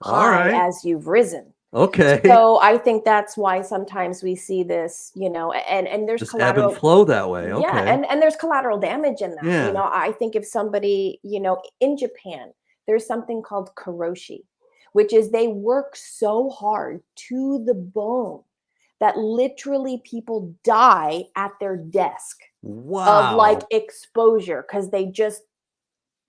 All high right. as you've risen. Okay. So I think that's why sometimes we see this, and there's Just ebb collateral. and flow that way. Okay. Yeah, and there's collateral damage in that. Yeah. I think if somebody, in Japan, there's something called karoshi, which is they work so hard to the bone that literally people die at their desk of like Wow. exposure, because they just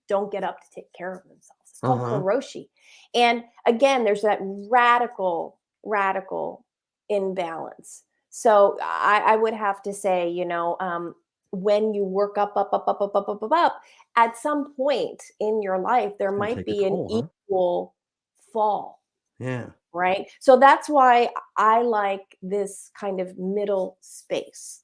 don't get up to take care of themselves. It's called karoshi. And again, there's that radical imbalance. So I would have to say, when you work up, at some point in your life, there Gonna might take a be an toll, huh? equal fall, Yeah. right? So that's why I like this kind of middle space,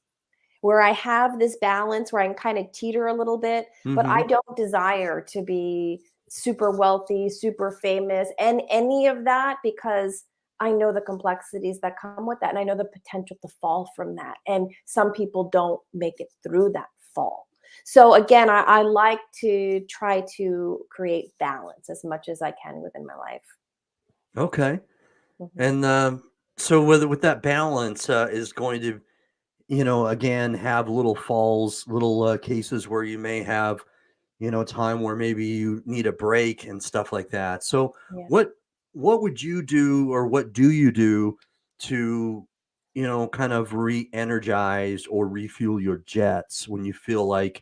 where I have this balance where I can kind of teeter a little bit, but I Mm-hmm. don't desire to be super wealthy, super famous, and any of that, because I know the complexities that come with that. And I know the potential to fall from that. And some people don't make it through that fall. So again, I like to try to create balance as much as I can within my life. Okay. Mhm. And so with that balance is going to, again, have little falls, little cases where you may have, time where maybe you need a break and stuff like that. So Yeah. what what would you do, or what do you do to, kind of re-energize or refuel your jets when you feel like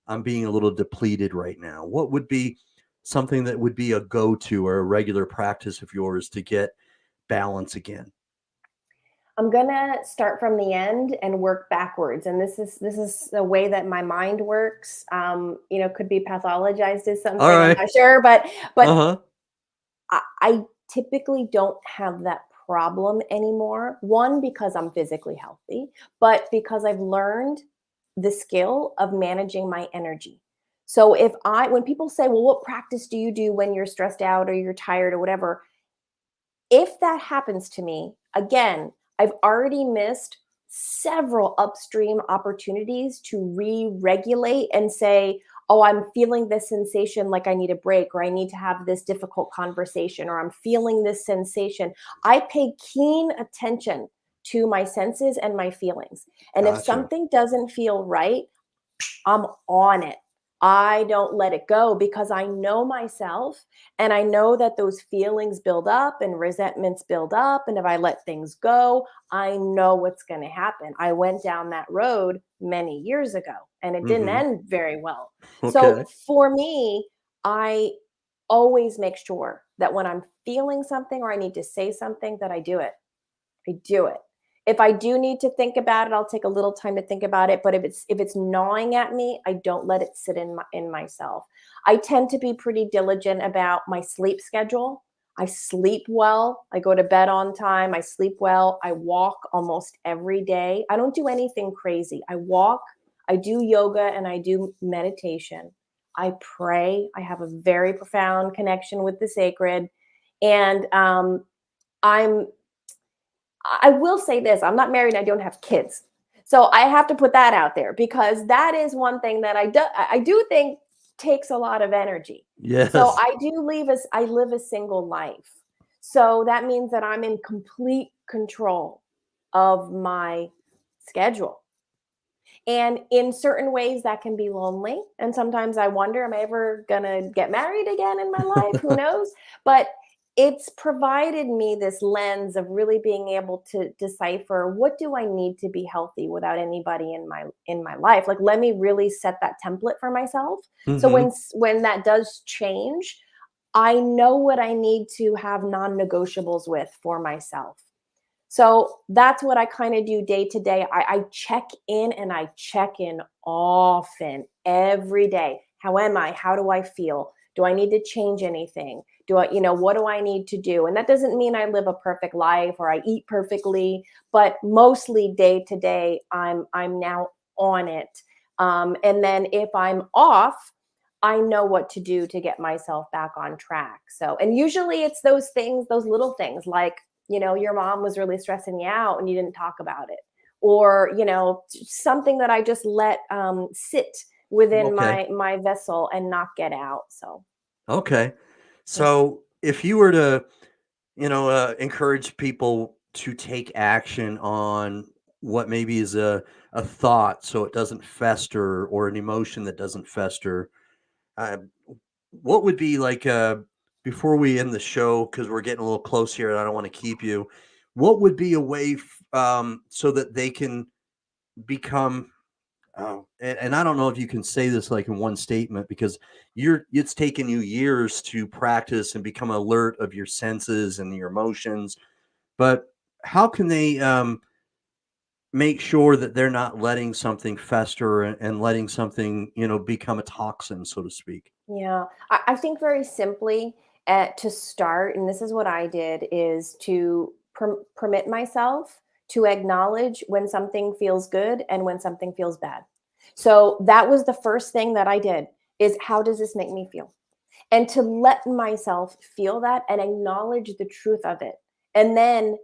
I'm being a little depleted right now? What would be something that would be a go-to or a regular practice of yours to get balance again? I'm gonna start from the end and work backwards. And this is the way that my mind works. Could be pathologized as All something. I'm right. not sure, but Uh-huh. I typically don't have that problem anymore. One, because I'm physically healthy, but because I've learned the skill of managing my energy. So when people say, well, what practice do you do when you're stressed out or you're tired or whatever? If that happens to me, again, I've already missed several upstream opportunities to re regulate and say, oh, I'm feeling this sensation like I need a break, or I need to have this difficult conversation, or I'm feeling this sensation. I pay keen attention to my senses and my feelings. And if Gotcha. something doesn't feel right, I'm on it. I don't let it go because I know myself, and I know that those feelings build up and resentments build up. And if I let things go, I know what's going to happen. I went down that road many years ago and it didn't Mhm. end very well. So Okay. for me, I always make sure that when I'm feeling something or I need to say something, that I do it. I do it. If I do need to think about it, I'll take a little time to think about it. But if it's gnawing at me, I don't let it sit in myself. I tend to be pretty diligent about my sleep schedule. I sleep well. I go to bed on time. I sleep well. I walk almost every day. I don't do anything crazy. I walk, I do yoga, and I do meditation. I pray. I have a very profound connection with the sacred. And I'm I will say this, I'm not married, I don't have kids. So I have to put that out there because that is one thing that I do think takes a lot of energy. So Yes. I live a single life. So that means that I'm in complete control of my schedule. And in certain ways, that can be lonely. And sometimes I wonder, am I ever going to get married again in my life? Who knows? But it's provided me this lens of really being able to decipher, what do I need to be healthy without anybody in my life. Like, let me really set that template for myself. So Mhm. when that does change, I know what I need to have non-negotiables with for myself. So that's what I kind of do day to day. I check in, and I check in often every day. How am I? How do I feel? Do I need to change anything? What do I need to do? And that doesn't mean I live a perfect life or I eat perfectly, but mostly day to day, I'm now on it. And then if I'm off, I know what to do to get myself back on track. So, and usually it's those things, those little things like, your mom was really stressing you out and you didn't talk about it. Or, something that I just let sit within Okay. my vessel and not get out. So, Okay. mhm. So if you were to, encourage people to take action on what maybe is a thought so it doesn't fester, or an emotion that doesn't fester, uh, what would be like, before we end the show, because we're getting a little close here and I don't want to keep you, what would be a way so that they can become, oh, and I don't know if you can say this like in one statement, because it's taken you years to practice and become alert of your senses and your emotions, but how can they make sure that they're not letting something fester, and letting something, become a toxin, so to speak? Yeah, I think very simply, to start, and this is what I did, is to permit myself to acknowledge when something feels good and when something feels bad. So that was the first thing that I did, is how does this make me feel? And to let myself feel that and acknowledge the truth of it. And then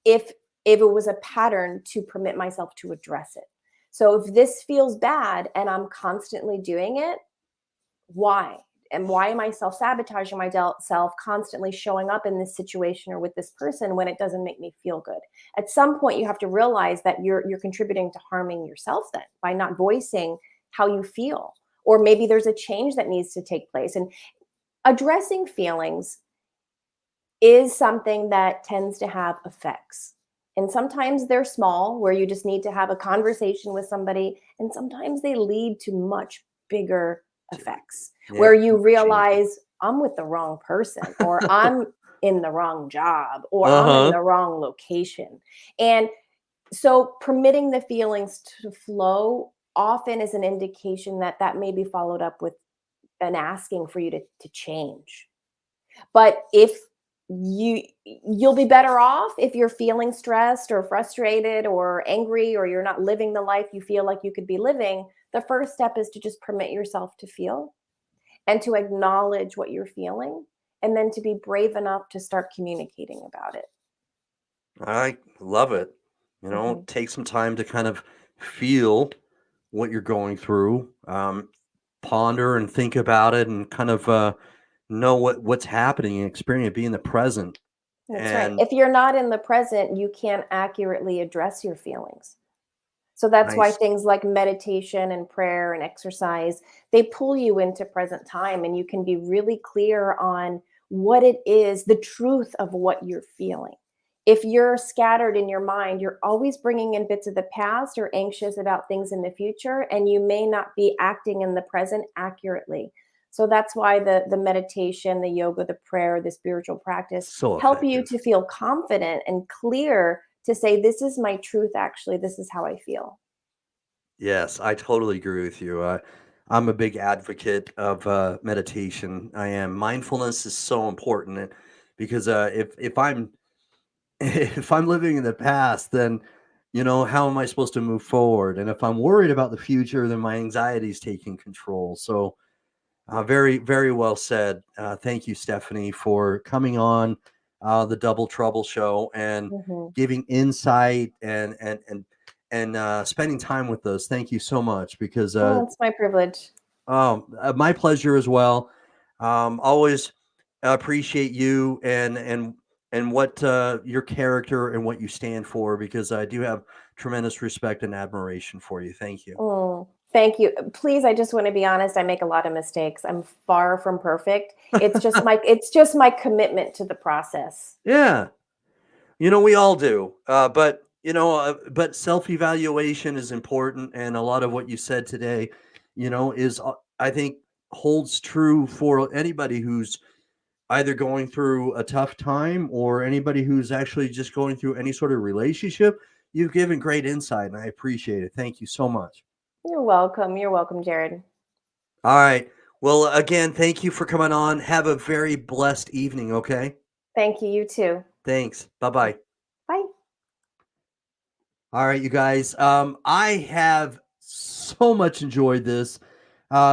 if it was a pattern, to permit myself to address it. So if this feels bad and I'm constantly doing it, why? And why am I self-sabotaging myself, constantly showing up in this situation or with this person when it doesn't make me feel good? At some point, you have to realize that you're contributing to harming yourself then by not voicing how you feel. Or maybe there's a change that needs to take place. And addressing feelings is something that tends to have effects. And sometimes they're small, where you just need to have a conversation with somebody, and sometimes they lead to much bigger effects, where you realize I'm with the wrong person, or I'm in the wrong job, or I'm in the wrong location. And so permitting the feelings to flow often is an indication that that may be followed up with an asking for you to change. But if you'll be better off if you're feeling stressed or frustrated or angry, or you're not living the life you feel like you could be living, the first step is to just permit yourself to feel and to acknowledge what you're feeling, and then to be brave enough to start communicating about it. I love it. Take some time to kind of feel what you're going through, ponder and think about it, and kind of know what's happening and experience, be in the present. That's right. And If you're not in the present, you can't accurately address your feelings. So that's why nice. things like meditation and prayer and exercise, they pull you into present time, and you can be really clear on what it is, the truth of what you're feeling. If you're scattered in your mind, you're always bringing in bits of the past or anxious about things in the future, and you may not be acting in the present accurately. So that's why the meditation, the yoga, the prayer, the spiritual practice So help you effective. to feel confident and clear to say, this is my truth, actually, this is how I feel. Yes, I totally agree with you. I'm a big advocate of meditation. I am. Mindfulness is so important, because if I'm if I'm living in the past, then how am I supposed to move forward? And if I'm worried about the future, then my anxiety is taking control. So, very, very well said. Thank you, Stephanie, for coming on the Double Trouble Show and Mhm. giving insight and spending time with us. Thank you so much, because Oh, it's my privilege. my pleasure as well. Always appreciate you and what your character and what you stand for, because I do have tremendous respect and admiration for you. Thank you. Oh, thank you. Please, I just want to be honest, I make a lot of mistakes. I'm far from perfect. It's just my commitment to the process. Yeah, we all do. But self-evaluation is important, and a lot of what you said today, is I think holds true for anybody who's either going through a tough time, or anybody who's actually just going through any sort of relationship. You've given great insight, and I appreciate it. Thank you so much. You're welcome. You're welcome, Jared. All right. Well, again, thank you for coming on. Have a very blessed evening. Okay. Thank you. You too. Thanks. Bye bye. Bye. All right, you guys. I have so much enjoyed this.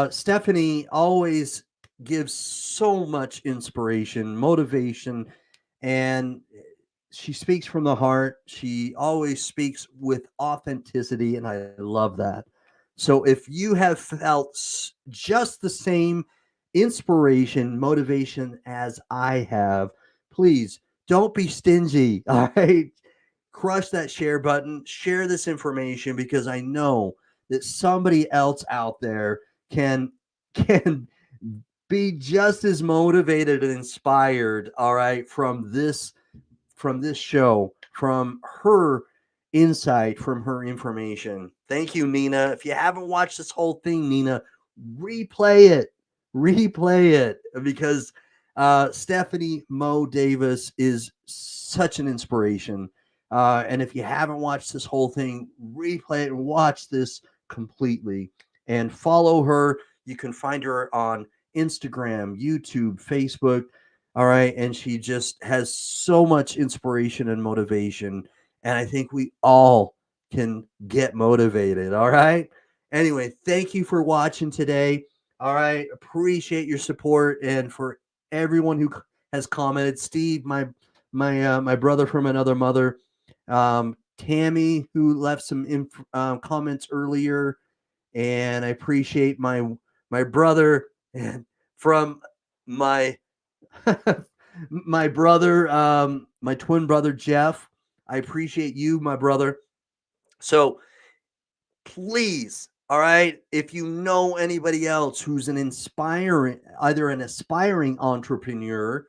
Stephanie always gives so much inspiration, motivation, and she speaks from the heart. She always speaks with authenticity, and I love that. So if you have felt just the same inspiration, motivation as I have, please don't be stingy. All right. Crush that share button, share this information, because I know that somebody else out there can be just as motivated and inspired, all right, from this show, from her insight, from her information. Thank you, Nina. If you haven't watched this whole thing, Nina, replay it, because Stephanie MoDavis is such an inspiration. And if you haven't watched this whole thing, replay it and watch this completely, and follow her. You can find her on Instagram, YouTube, Facebook. All right. And she just has so much inspiration and motivation. And I think we all can get motivated. All right. Anyway, thank you for watching today. All right. Appreciate your support. And for everyone who has commented, Steve, my brother from another mother, Tammy, who left some comments earlier, and I appreciate my brother and from my my brother, my twin brother Jeff. I appreciate you, my brother. So please, all right, if you know anybody else who's either an aspiring entrepreneur,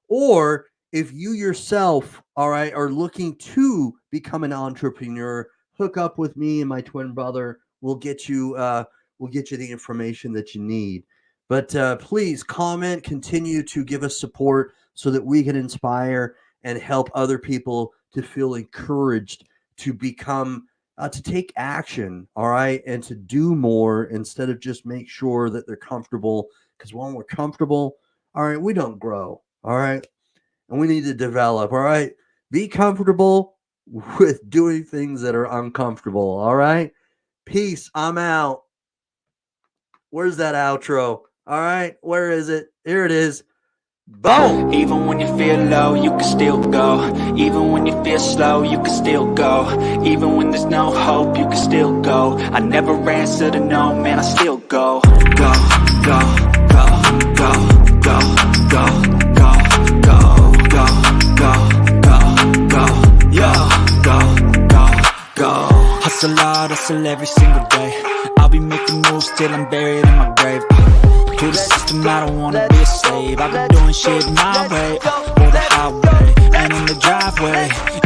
or if you yourself, all right, are looking to become an entrepreneur, hook up with me and my twin brother. We'll get you the information that you need. But please comment, continue to give us support so that we can inspire and help other people to feel encouraged to become to take action, all right, and to do more instead of just make sure that they're comfortable. Because when we're comfortable, all right, we don't grow, all right, and we need to develop, all right. Be comfortable with doing things that are uncomfortable, all right. Peace. I'm out. Where's that outro? All right, where is it? Here it is. Boom! Even when you feel low, you can still go. Even when you feel slow, you can still go. Even when there's no hope, you can still go. I never answer to no, man, I still go. Go, go, go, go, go, go, go, go, go, go, go, go, yo, go. Hustle hard, hustle every single day. I'll be making moves till I'm buried in my grave. To the system, I don't wanna be a slave. I've been doing shit my way, or the highway, and in the driveway.